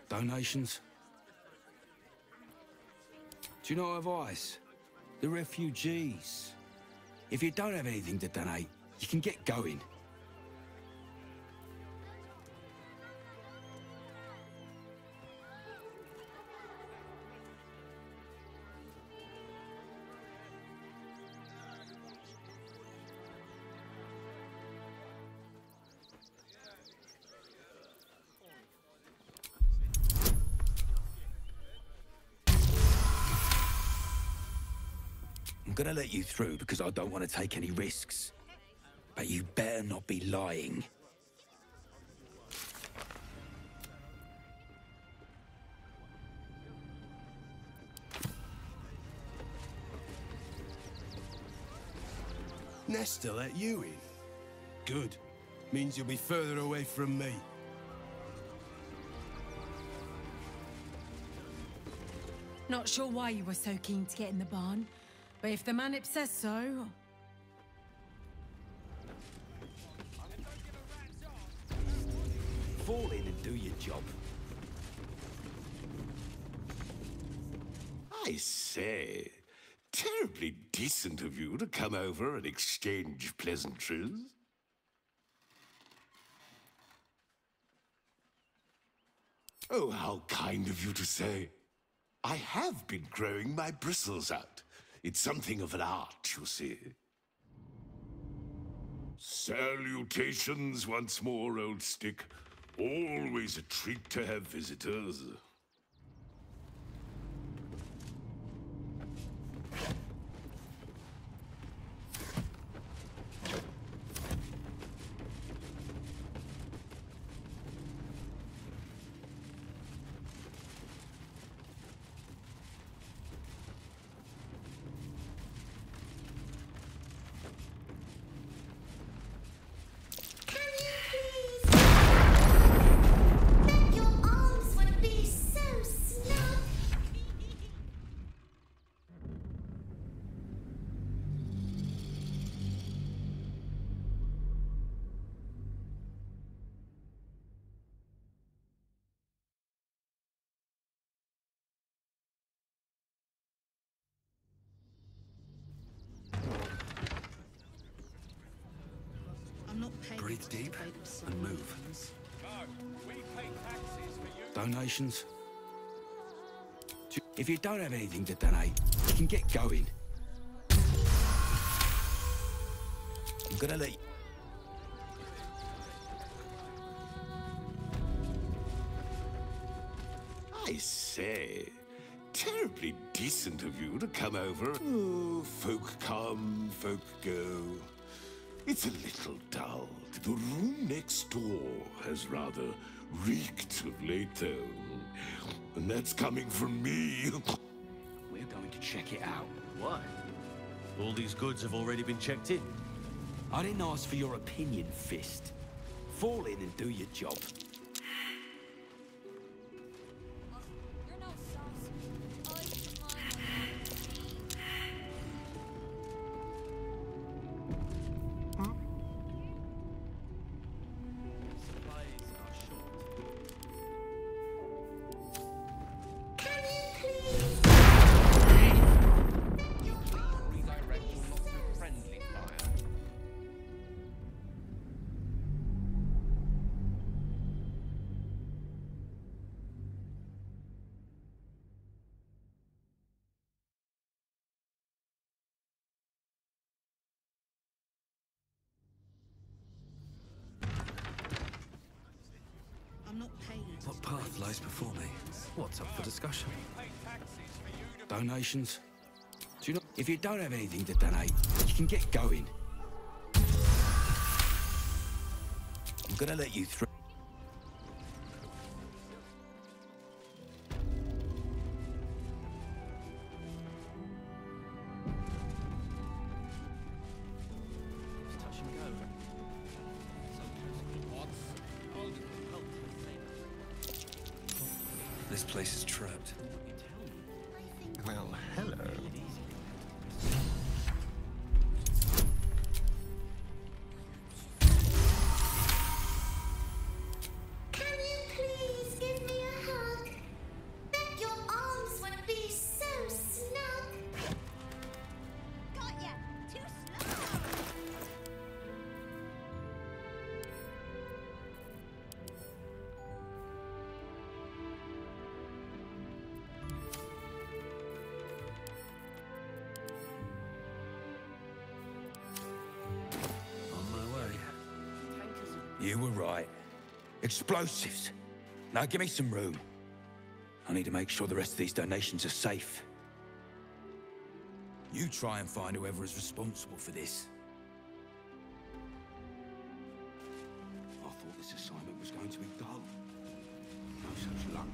Donations? Do you know advice? The refugees. If you don't have anything to donate, you can get going. I'm gonna let you through because I don't want to take any risks. But you better not be lying. Nesta let you in? Good. Means you'll be further away from me. Not sure why you were so keen to get in the barn, but if the manip says so... Fall in and do your job. I say, terribly decent of you to come over and exchange pleasantries. Oh, how kind of you to say. I have been growing my bristles out. It's something of an art, you see. Salutations once more, old stick. Always a treat to have visitors. Breathe deep and move. Donations? If you don't have anything to donate, you can get going. I'm gonna let you... I say, terribly decent of you to come over. Oh, folk come, folk go. It's a little dull. The room next door has rather reeked of late, though. And that's coming from me. We're going to check it out. Why? All these goods have already been checked in. I didn't ask for your opinion, Fist. Fall in and do your job. What path lies before me? What's up for discussion? Donations? Do you know, if you don't have anything to donate, you can get going. I'm gonna let you through. This place is trapped. Well, hello. Can you please give me a hug? You were right. Explosives. Now give me some room. I need to make sure the rest of these donations are safe. You try and find whoever is responsible for this. I thought this assignment was going to be dull. No such luck.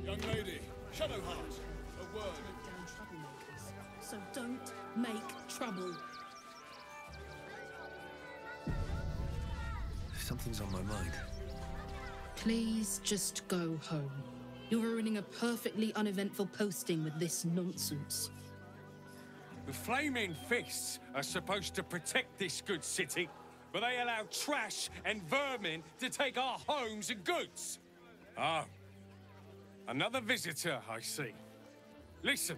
Young lady, Shadowheart, a word. Down troublemakers, so don't make trouble. Something's on my mind. Please just go home. You're ruining a perfectly uneventful posting with this nonsense. The Flaming Fists are supposed to protect this good city, but they allow trash and vermin to take our homes and goods. Oh, another visitor, I see. Listen,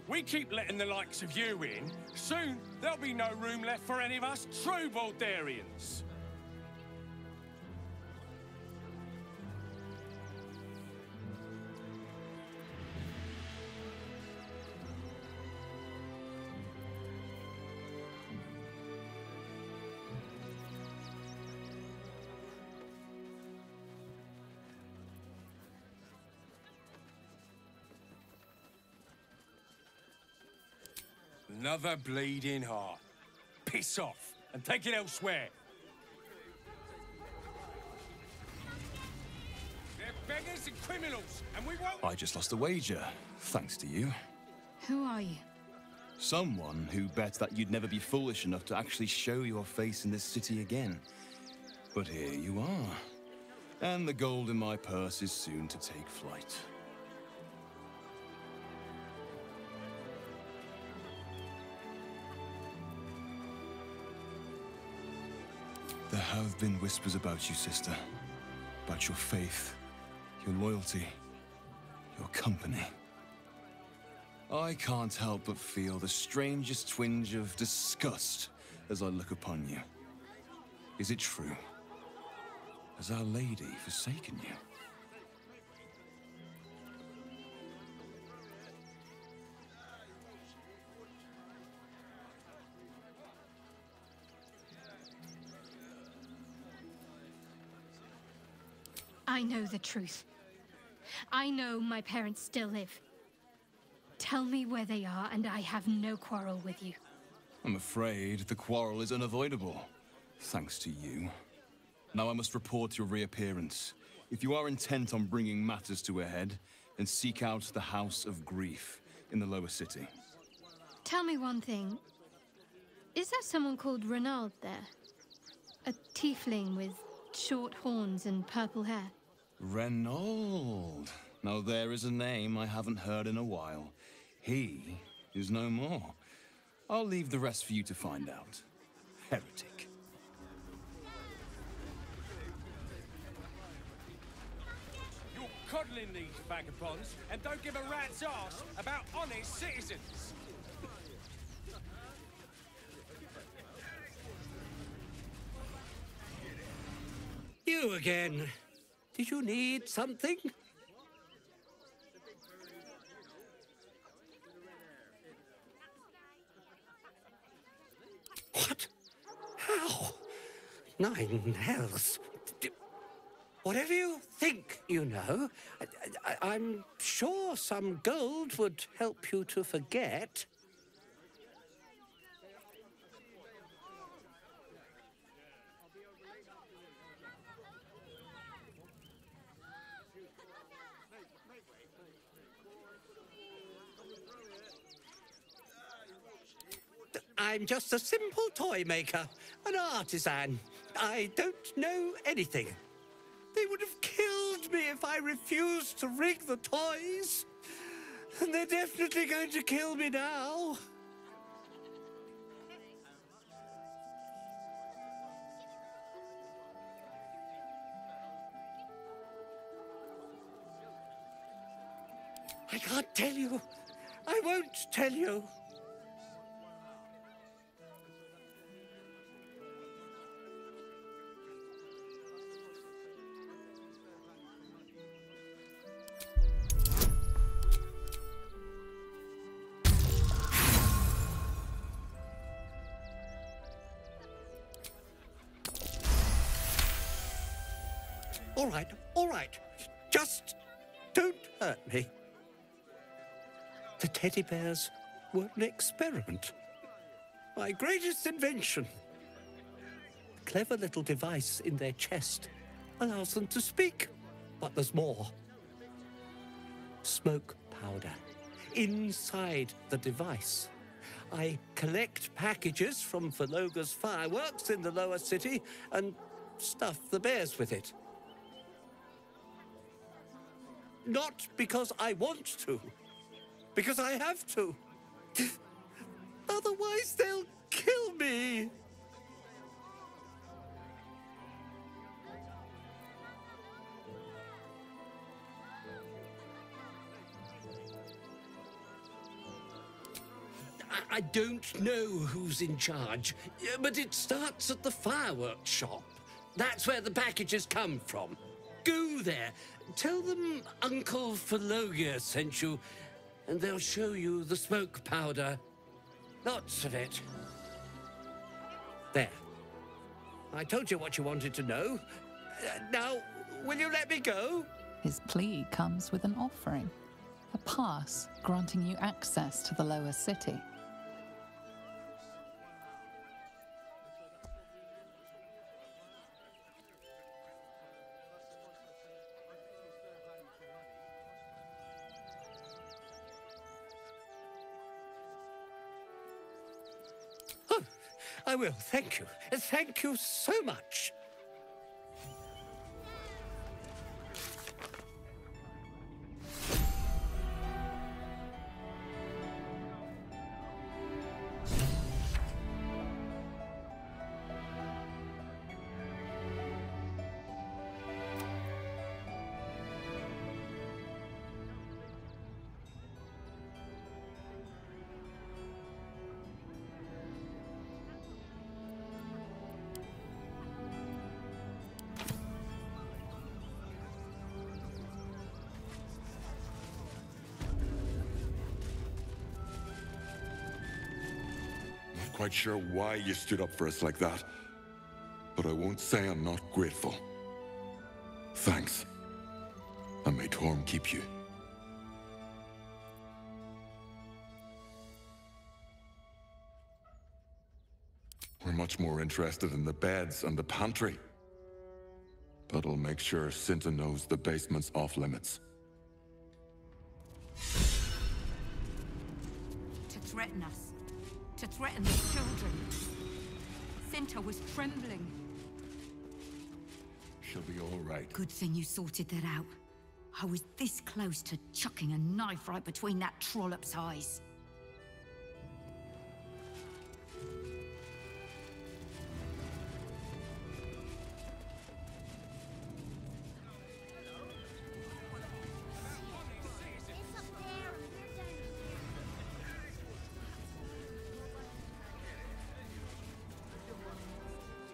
we keep letting the likes of you in, soon there'll be no room left for any of us true Baldurians. Another bleeding heart. Piss off and take it elsewhere. They're beggars and criminals, and we won't... I just lost a wager, thanks to you. Who are you? Someone who bet that you'd never be foolish enough to actually show your face in this city again. But here you are. And the gold in my purse is soon to take flight. There have been whispers about you, sister. About your faith, your loyalty, your company. I can't help but feel the strangest twinge of disgust as I look upon you. Is it true? Has Our Lady forsaken you? I know the truth. I know my parents still live. Tell me where they are, and I have no quarrel with you. I'm afraid the quarrel is unavoidable, thanks to you. Now I must report your reappearance. If you are intent on bringing matters to a head, then seek out the House of Grief in the lower city. Tell me one thing. Is there someone called Renald there? A tiefling with short horns and purple hair? Renald. Now there is a name I haven't heard in a while. He is no more. I'll leave the rest for you to find out. Heretic. You're coddling these vagabonds and don't give a rat's ass about honest citizens. You again. Did you need something? What? How? Nine hells. Whatever you think you know, I'm sure some gold would help you to forget. I'm just a simple toy maker, an artisan. I don't know anything. They would have killed me if I refused to rig the toys. And they're definitely going to kill me now. I can't tell you. I won't tell you. All right, all right. Just don't hurt me. The teddy bears were an experiment. My greatest invention. A clever little device in their chest allows them to speak. But there's more. Smoke powder inside the device. I collect packages from Verloga's fireworks in the lower city and stuff the bears with it. Not because I want to, because I have to. Otherwise, they'll kill me. I don't know who's in charge, but it starts at the fireworks shop. That's where the packages come from. Go there, tell them Uncle Verloga sent you, and they'll show you the smoke powder. Lots of it. There. I told you what you wanted to know. Now, will you let me go? His plea comes with an offering. A pass granting you access to the lower city. I will, thank you. Thank you so much. Quite sure why you stood up for us like that, but I won't say I'm not grateful. Thanks. And may Torm keep you. We're much more interested in the beds and the pantry, but I'll make sure Cinta knows the basement's off limits. To threaten us. To threaten the children. Cinta was trembling. She'll be all right. Good thing you sorted that out. I was this close to chucking a knife right between that trollop's eyes.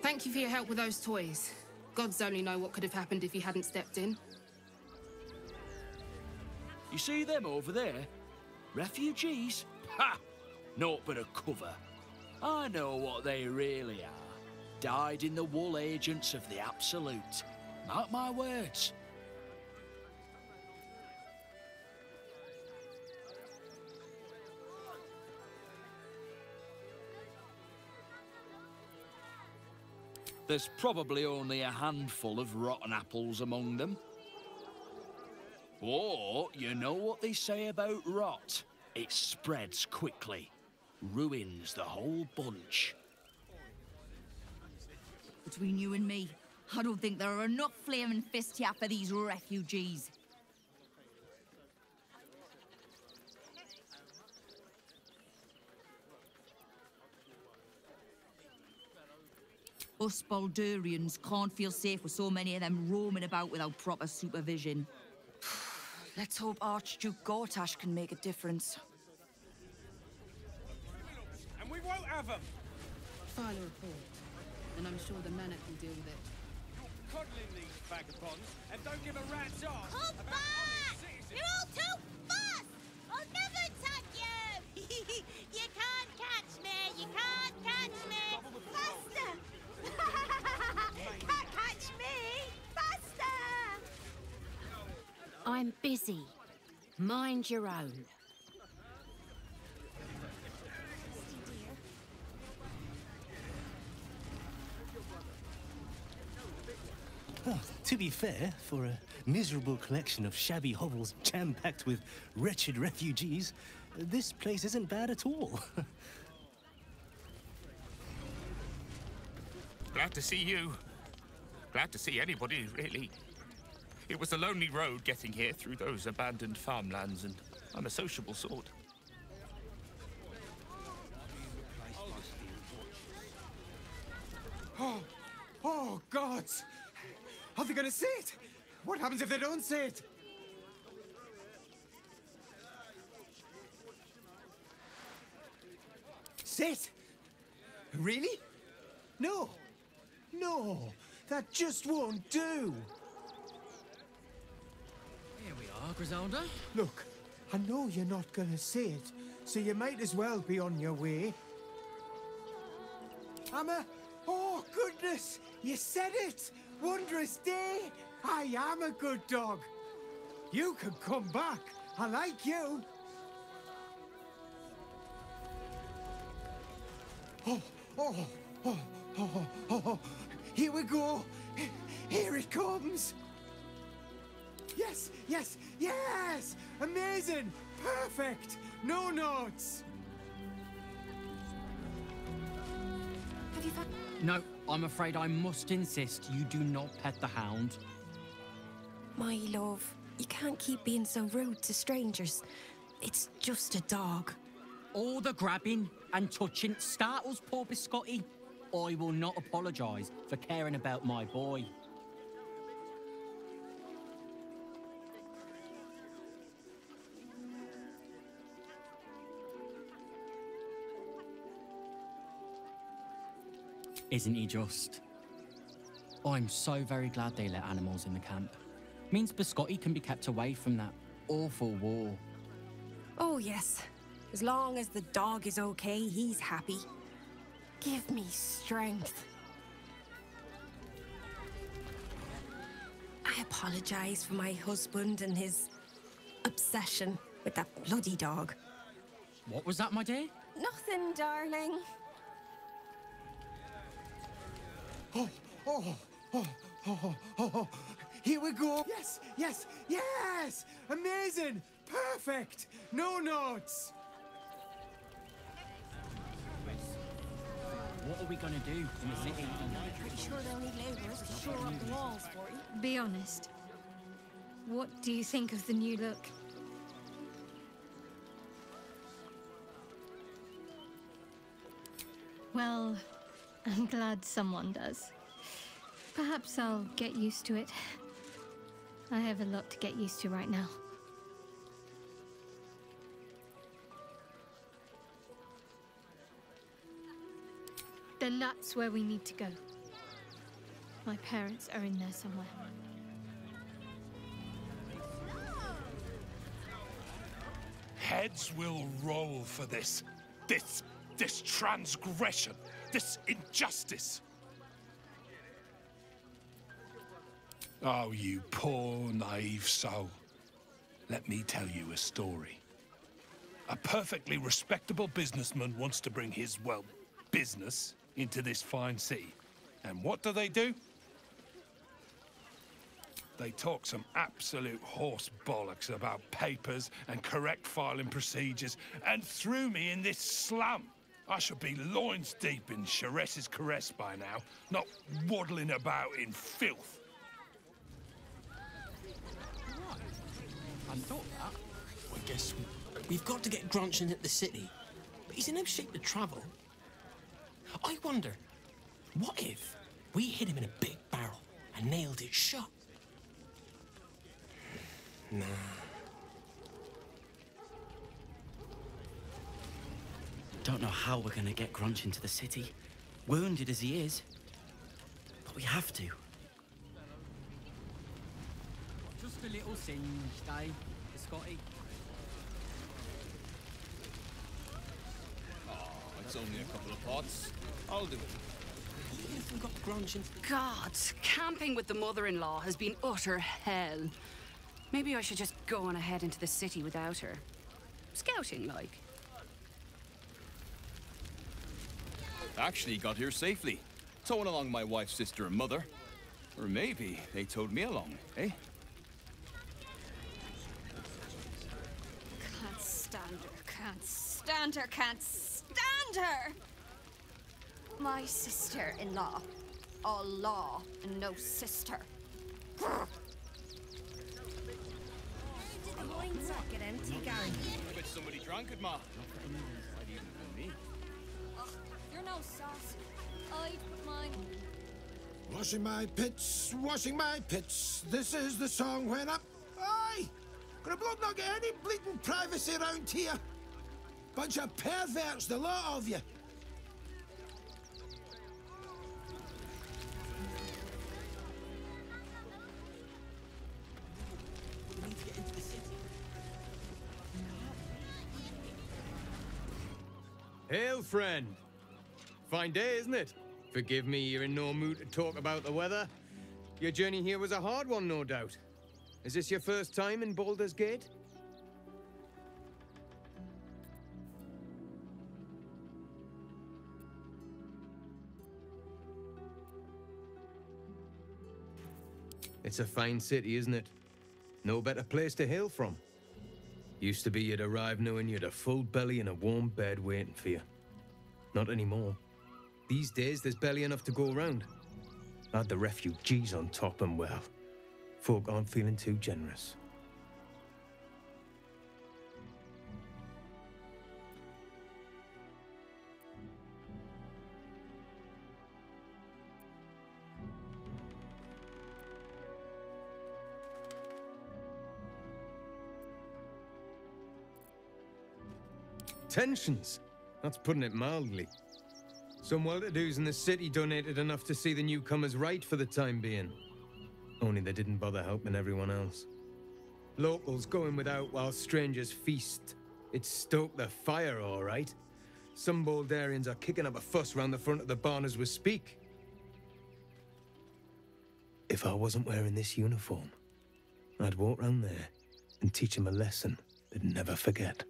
Thank you for your help with those toys. Gods only know what could have happened if you hadn't stepped in. You see them over there? Refugees? Ha! Naught but a cover. I know what they really are. Dyed-in-the-wool agents of the Absolute. Mark my words. There's probably only a handful of rotten apples among them. Or, you know what they say about rot? It spreads quickly. Ruins the whole bunch. Between you and me, I don't think there are enough flaming fists here for these refugees. Us Baldurians can't feel safe with so many of them roaming about without proper supervision. Let's hope Archduke Gortash can make a difference. And we won't have them! File a report, and I'm sure the Manic will deal with it. You're coddling these vagabonds, and don't give a rat's arse Come about back! citizens. You're all too fast! I'll never touch you! You can't catch me! You can't catch me! Faster! Can't catch me! Faster! I'm busy. Mind your own. Oh, to be fair, for a miserable collection of shabby hovels jam-packed with wretched refugees, this place isn't bad at all. Glad to see you. Glad to see anybody, really. It was a lonely road getting here through those abandoned farmlands, and I'm a sociable sort. Oh, gods! Are they gonna see it? What happens if they don't see it? Sit? Really? No. No, that just won't do. Here we are, Griselda. Look, I know you're not gonna see it, so you might as well be on your way. Oh, goodness! You said it! Wondrous day! I am a good dog. You can come back. I like you. Oh. Here we go. Here it comes. Yes. Amazing. Perfect. No notes. Have you found... No, I'm afraid I must insist you do not pet the hound. My love, you can't keep being so rude to strangers. It's just a dog. All the grabbing and touching startles poor Biscotti. I will not apologise for caring about my boy. Isn't he just? I'm so very glad they let animals in the camp. Means Biscotti can be kept away from that awful war. Oh, yes. As long as the dog is okay, he's happy. Give me strength. I apologize for my husband and his obsession with that bloody dog. What was that, my dear? Nothing, darling. Oh. Here we go. Yes. Amazing. Perfect. No notes. What are we gonna do in the city? Pretty sure they'll need labourers to shore up the walls for you. Be honest. What do you think of the new look? Well, I'm glad someone does. Perhaps I'll get used to it. I have a lot to get used to right now. Then that's where we need to go. My parents are in there somewhere. Heads will roll for this. This transgression. This injustice. Oh, you poor, naive soul. Let me tell you a story. A perfectly respectable businessman wants to bring his, well, business into this fine city. And what do? They talk some absolute horse bollocks about papers and correct filing procedures and threw me in this slum. I should be loins deep in Chares's caress by now, not waddling about in filth. I thought that. I guess we've got to get Grunch at the city, but he's in no shape to travel. I wonder, what if we hit him in a big barrel and nailed it shut? Nah. Don't know how we're gonna get Grunch into the city, wounded as he is. But we have to. Just a little singed, eh, Scotty? Oh, it's only a couple of pots. I'll do it. We've got Grunch in... God, camping with the mother-in-law has been utter hell. Maybe I should just go on ahead into the city without her. Scouting, like. Actually got here safely. Towing along my wife's sister and mother. Or maybe they towed me along, eh? Can't stand her, can't stand her, can't stand her! My sister-in-law. All law and no sister. Get empty, Gary. I bet somebody drank it, Ma. Not even for me. You're no sauce. I'd put mine. Washing my pits. This is the song when up. Aye! Could a bloke not get any bleeding privacy around here? Bunch of perverts, the lot of you. Hail, friend. Fine day, isn't it? Forgive me, you're in no mood to talk about the weather. Your journey here was a hard one, no doubt. Is this your first time in Baldur's Gate? It's a fine city, isn't it? No better place to hail from. Used to be you'd arrive knowing you'd a full belly and a warm bed waiting for you. Not anymore. These days, there's barely enough to go around. Add the refugees on top and, well, folk aren't feeling too generous. Tensions. That's putting it mildly. Some well-to-dos in the city donated enough to see the newcomers right for the time being. Only they didn't bother helping everyone else. Locals going without while strangers feast. It stoked the fire, all right. Some Baldurians are kicking up a fuss round the front of the barn as we speak. If I wasn't wearing this uniform, I'd walk round there and teach them a lesson they'd never forget.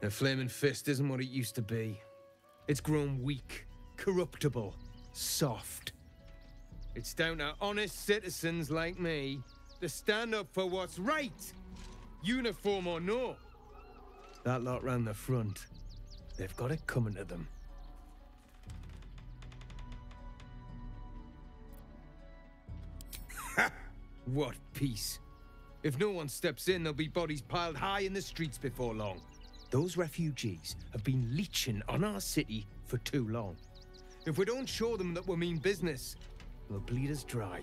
The Flaming Fist isn't what it used to be. It's grown weak, corruptible, soft. It's down to honest citizens like me to stand up for what's right, uniform or no. That lot round the front, they've got it coming to them. Ha! What peace. If no one steps in, there'll be bodies piled high in the streets before long. Those refugees have been leeching on our city for too long. If we don't show them that we mean business, they'll bleed us dry.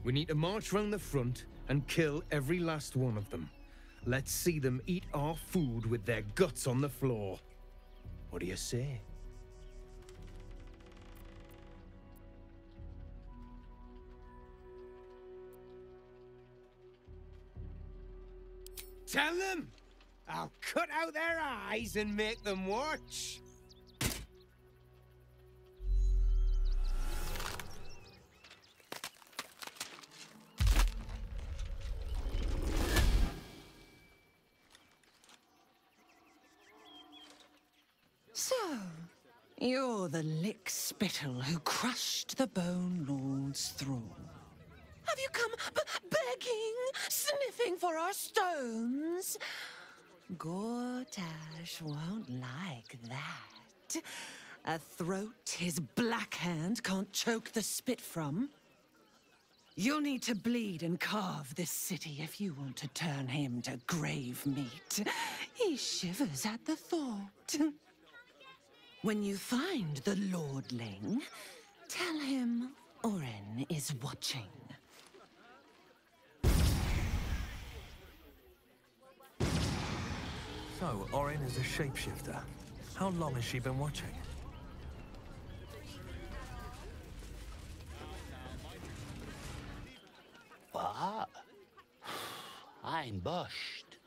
We need to march round the front and kill every last one of them. Let's see them eat our food with their guts on the floor. What do you say? Tell them! I'll cut out their eyes and make them watch. So, you're the lick-spittle who crushed the Bone Lord's thrall. Have you come begging, sniffing for our stones? Gortash won't like that. A throat his black hand can't choke the spit from. You'll need to bleed and carve this city if you want to turn him to grave meat. He shivers at the thought. When you find the Lordling, Tell him Orin is watching. So, Orin is a shapeshifter. How long has she been watching? What? I'm bushed.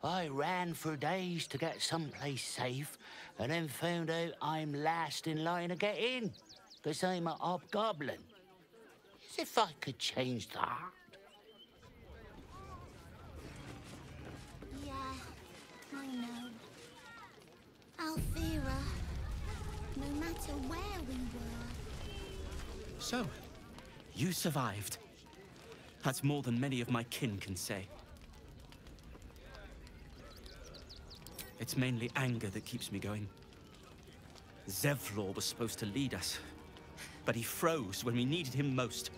I ran for days to get someplace safe, and then found out I'm last in line to get in, because I'm a hobgoblin. As if I could change that. Yeah, I know. Alfira, no matter where we were. So, you survived. That's more than many of my kin can say. It's mainly anger that keeps me going. Zevlor was supposed to lead us, but he froze when we needed him most.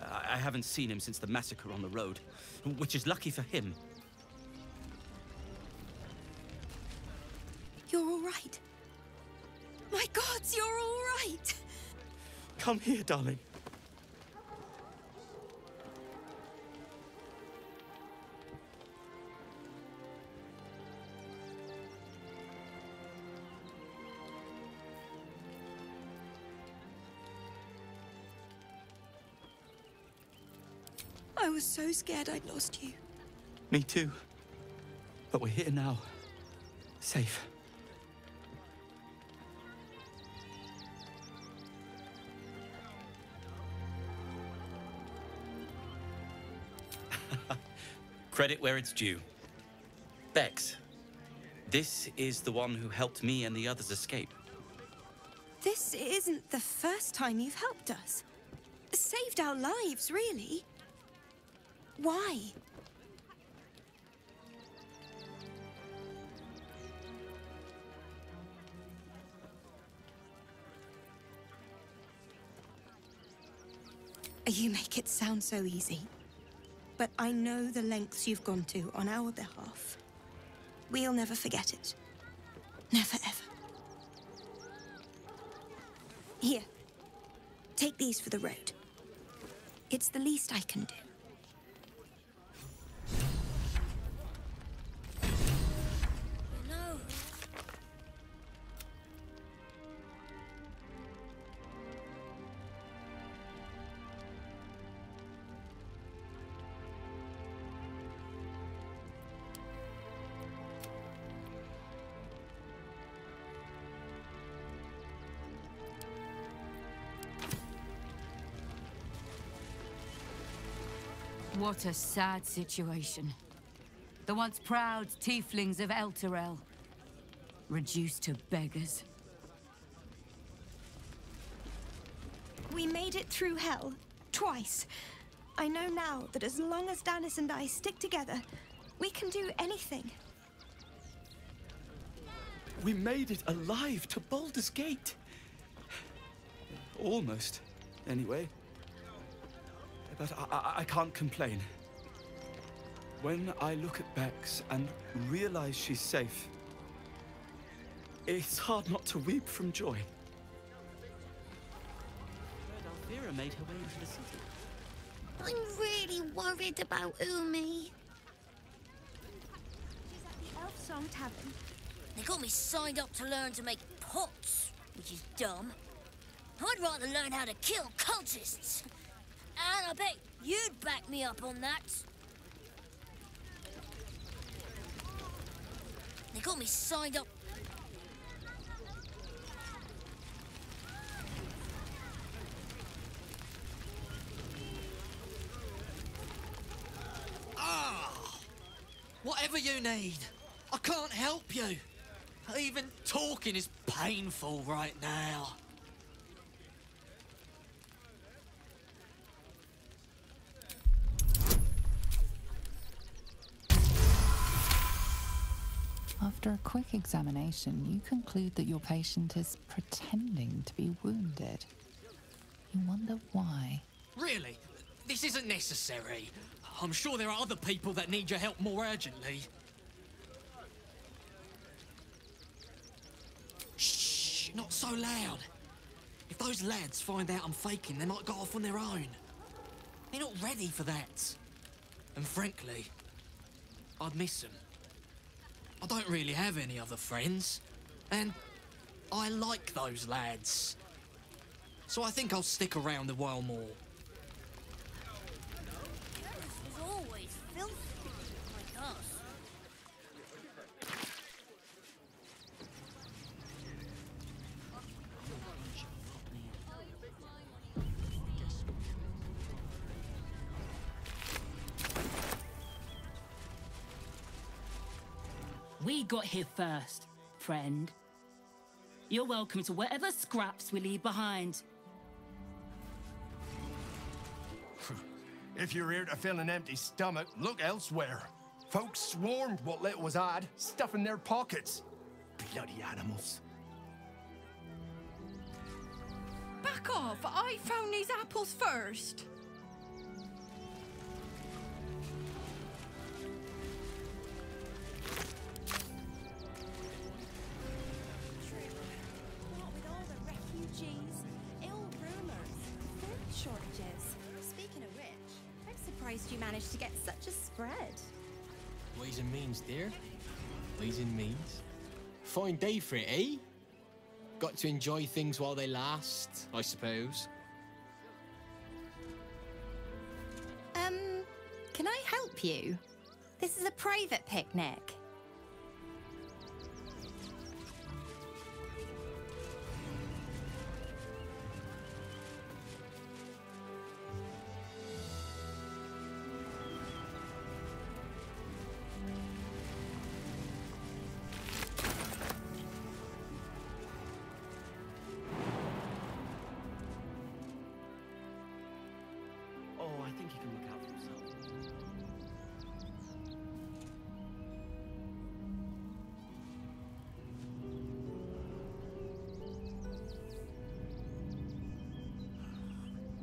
I haven't seen him since the massacre on the road, which is lucky for him. You're all right. My gods, you're all right. Come here, darling. I was so scared I'd lost you. Me too. But we're here now. Safe. Credit where it's due. Bex, this is the one who helped me and the others escape. This isn't the first time you've helped us. Saved our lives, really. Why? You make it sound so easy. But I know the lengths you've gone to on our behalf. We'll never forget it. Never, ever. Here. Take these for the road. It's the least I can do. No. What a sad situation. The once proud tieflings of Elturel, reduced to beggars. We made it through hell. Twice. I know now that as long as Danis and I stick together, we can do anything. We made it alive to Baldur's Gate. Almost, anyway. But I can't complain. When I look at Bex and realize she's safe, it's hard not to weep from joy. Alfira made her way into the city. I'm really worried about Umi. She's at the Elf Song Tavern. They got me signed up to learn to make pots, which is dumb. I'd rather learn how to kill cultists. And I bet you'd back me up on that. They got me signed up. Whatever you need. I can't help you. Even talking is painful right now. After a quick examination, you conclude that your patient is pretending to be wounded. You wonder why. Really? This isn't necessary. I'm sure there are other people that need your help more urgently. Shh, not so loud. If those lads find out I'm faking, they might go off on their own. They're not ready for that. And frankly, I'd miss them. I don't really have any other friends, and I like those lads. So I think I'll stick around a while more. Garrus was always filthy, like us. We got here first, friend. You're welcome to whatever scraps we leave behind. If you're here to fill an empty stomach, look elsewhere. Folks swarmed what little was odd, stuffing their pockets. Bloody animals. Back off! I found these apples first. What with all the refugees, ill rumors, food shortages. Speaking of which, I'm surprised you managed to get such a spread. Ways and means, dear. Ways and means. Fine day for it, eh? Got to enjoy things while they last, I suppose. Can I help you? This is a private picnic. Oh, I think he can look out for himself.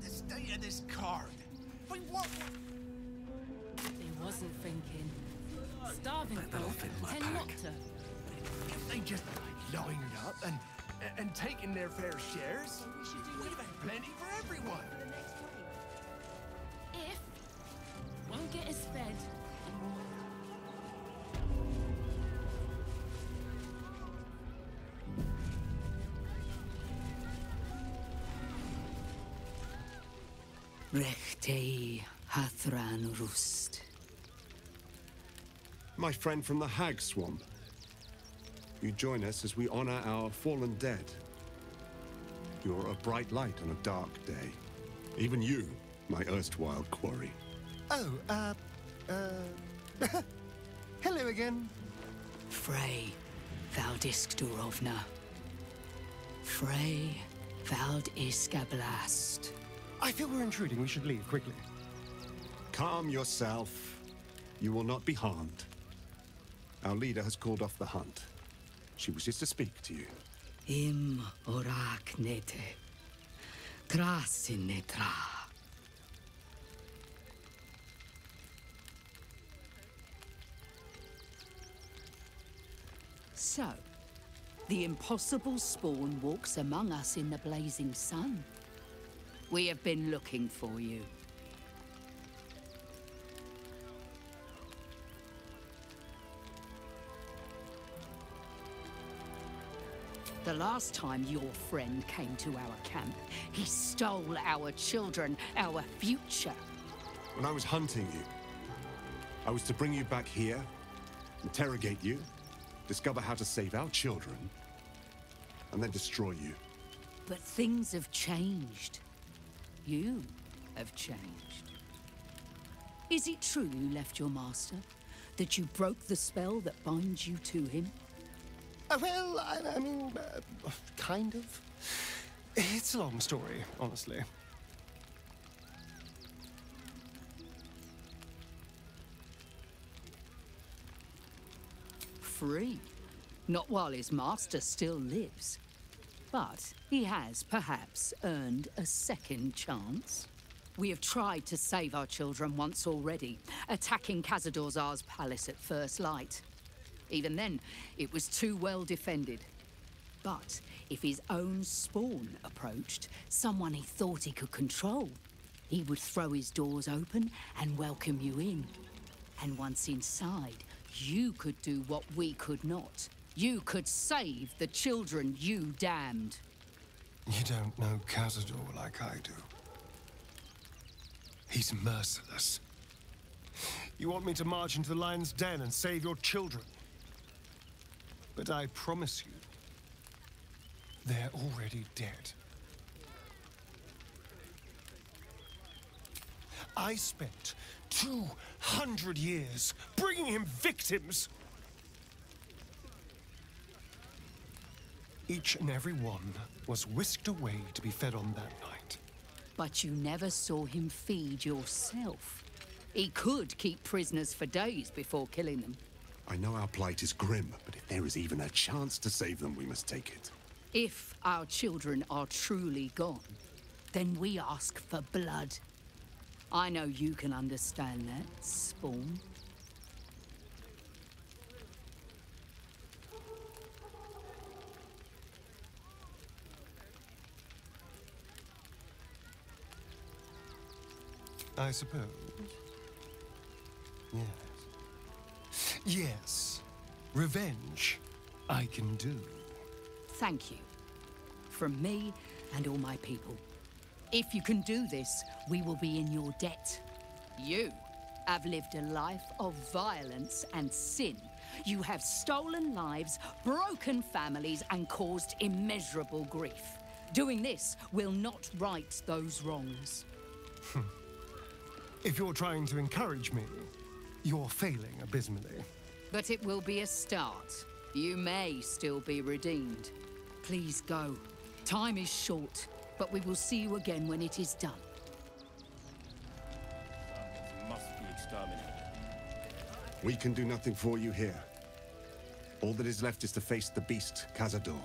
The state of this card. I mean, what? He wasn't thinking. Starving folk tend not to. If they just lined up and taken their fair shares, we'd have had plenty for everyone. If won't get us fed. Rechtei Hathran Rust. My friend from the Hag Swamp. You join us as we honor our fallen dead. You're a bright light on a dark day. Even you, my erstwhile quarry. Oh, hello again. Frey Valdisk Durovna. Frey Valdiska Blast. I feel we're intruding. We should leave quickly. Calm yourself. You will not be harmed. Our leader has called off the hunt. She wishes to speak to you. Im orak nete. Trasin netra. So, the impossible spawn walks among us in the blazing sun. We have been looking for you. The last time your friend came to our camp, he stole our children, our future. When I was hunting you, I was to bring you back here, interrogate you, discover how to save our children, and then destroy you. But things have changed. You have changed. Is it true you left your master? That you broke the spell that binds you to him? Well, I mean, kind of. It's a long story, honestly. Free. Not while his master still lives. But he has, perhaps, earned a second chance. We have tried to save our children once already, attacking Khazad-dûr'Zar's palace at first light. Even then, it was too well defended. But if his own spawn approached, someone he thought he could control, he would throw his doors open and welcome you in. And once inside, you could do what we could not. You could save the children you damned. You don't know Cazador like I do. He's merciless. You want me to march into the lion's den and save your children? But I promise you, they're already dead. I spent 200 years bringing him victims. Each and every one was whisked away to be fed on that night. But you never saw him feed yourself. He could keep prisoners for days before killing them. I know our plight is grim, but if there is even a chance to save them, we must take it. If our children are truly gone, then we ask for blood. I know you can understand that, Spawn. I suppose. Yes. Yes. Revenge, I can do. Thank you. From me and all my people. If you can do this, we will be in your debt. You have lived a life of violence and sin. You have stolen lives, broken families, and caused immeasurable grief. Doing this will not right those wrongs. If you're trying to encourage me, you're failing abysmally. But it will be a start. You may still be redeemed. Please go. Time is short, but we will see you again when it is done. Must be exterminated. We can do nothing for you here. All that is left is to face the beast, Cazador.